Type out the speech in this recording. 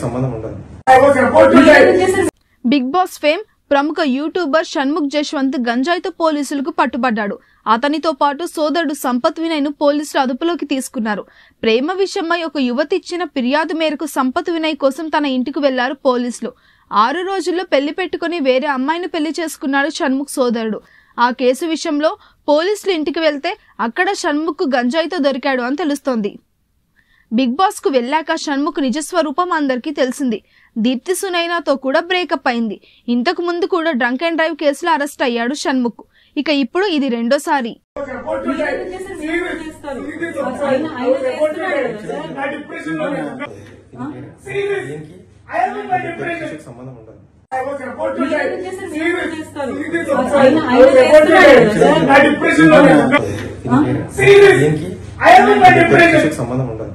సంబంధం ఉండదు. Big boss fame ప్రముఖ యూట్యూబర్ షణ్ముఖ్ జశ్వంత్ గంజాయితో పోలీసులకు పట్టుబడ్డాడు. అతనితో పాటు సోదరుడు సంపత్ వినయ్ ను పోలీసులు అదుపులోకి తీసుకున్నారు. ప్రేమ విషయమై ఒక యువతి ఇచ్చిన ఫిర్యాదు మేరకు సంపత్ వినయ్ కోసం తన ఇంటికి వెళ్లారు పోలీసులు. 6 రోజుల్లో పెళ్లి పెట్టుకుని వేరే అమ్మాయిని పెళ్లి చేసుకున్నాడు షణ్ముఖ్ సోదరుడు. ఆ కేసు విషయంలో పోలీసులు ఇంటికి వెళ్తే అక్కడ షణ్ముఖ్ గంజాయితో దొరికాడు అని తెలుస్తోంది. బిగ్ బాస్ కు వెళ్లాక షణ్ముఖ్ నిజస్వరూపం అందరికీ తెలిసింది. దీప్తి సునైనాతో కూడా బ్రేకప్ అయింది. ఇంతకు ముందు కూడా డ్రంక్ అండ్ డ్రైవ్ కేసులో అరెస్ట్ అయ్యాడు షణ్ముఖ్. ఇక ఇప్పుడు ఇది రెండోసారి. సంబంధం ఉండదు. సంబంధం ఉండదు.